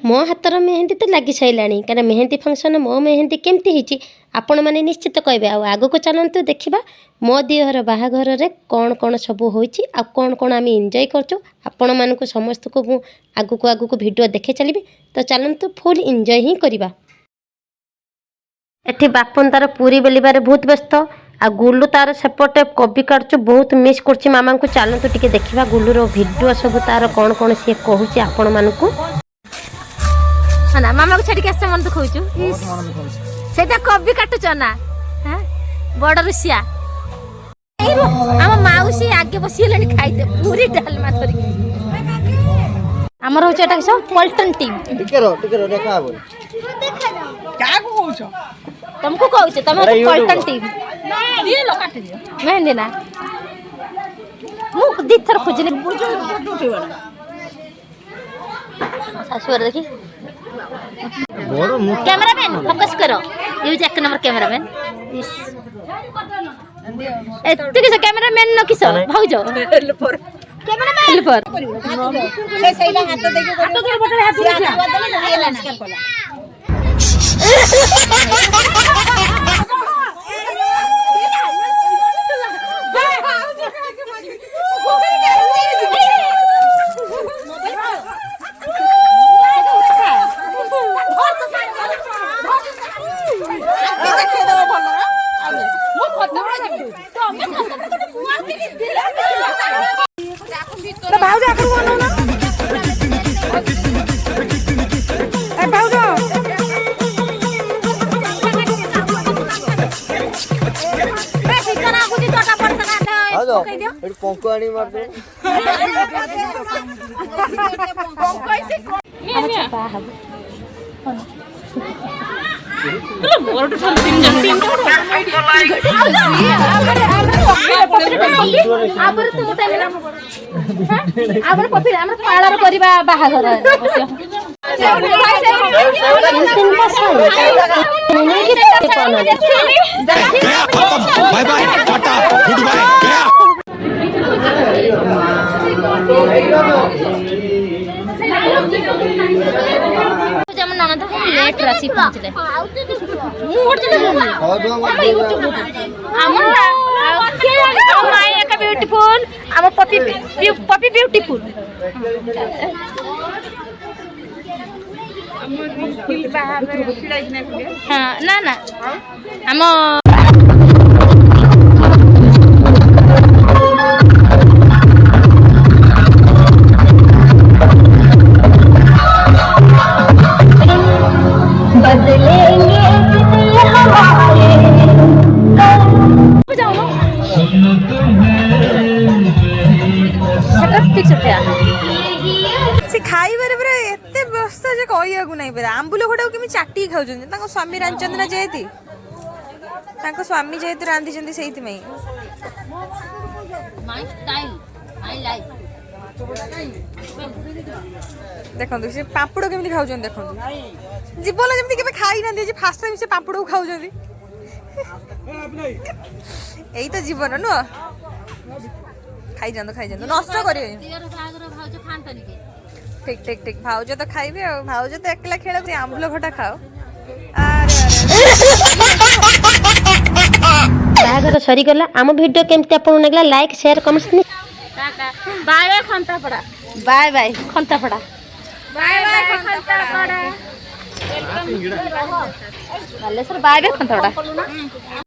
मो हाथर मेहंदी तो लगी सारा क्या मेहंदी फंक्शन मो मेहंदी केमती होती आपण मैंने निश्चित कहे आग को चलतु देखा मो दिहर बाहाघर रे कौन कौन सब हो कौन कौन आम एंजॉय करचु आपण मानक समस्त को आगु को वीडियो देखे चलिए तो चलतु फुल एंजॉय ही करवा। एठी बापन तार पूरी बेलबार बहुत व्यस्त आ गुल्लू तार सेपटे कभी काटुच बहुत मिस कर मामा को चलतु टिके देखा गुल्लूर वीडियो सब तार कौन कौन सी कहूँ आपण मानक ना मामा को छाड़ी आस मन दुख से कभी काटुच ना बड़ रुषिया आम माउसी आगे बसीगले खाईदे पूरी डालमा धरिक आमर हूँ पल्टन टीम तुमको कहूँ तुम पल्टन टीम मेहंदी ना मुझे दी थर खोजने शाशुर देखी कैमरामैन फोकस करो यूज 1 नंबर कैमरामैन एत्ते किस कैमरामैन न किस भाउज हेल्पर हेल्पर से सहीला हाथ देके हाथ के बटले हाथ बदले हेला ना पंकुआणी मार दे लेट राशि पहुंचले ब्यूटीफुल आम पपी पपी ब्यूटीफुल हाँ ना ना आम खाइबारे पूरा एते व्यस्त जे कहया को नहीं परा आंबुल घोटा केमी चाटी खाउछन ताको स्वामी रांचंद ना जेती ताको स्वामी जेती रांधी जंदी सेहित में माय स्टाइल माय लाइफ देखंतु से पापड़ केमी खाउछन देखंतु जीवन जेमती केबे खाई ना दे जे फर्स्ट टाइम से पापड़ को खाउछन एई तो जीवन नु खाई जांदो नष्ट करियो भाउज खानतनी के ठीक ठीक ठीक भाउज तो खाइबे भाउज तो एकला खेल आंबुल घटा खाओ बाहागर सरीगला आम वीडियो केमती आपन लागला like share comments bye bye Khantapada bye bye Khantapada bye bye Khantapada Baleshwar bye bye खंतापड़ा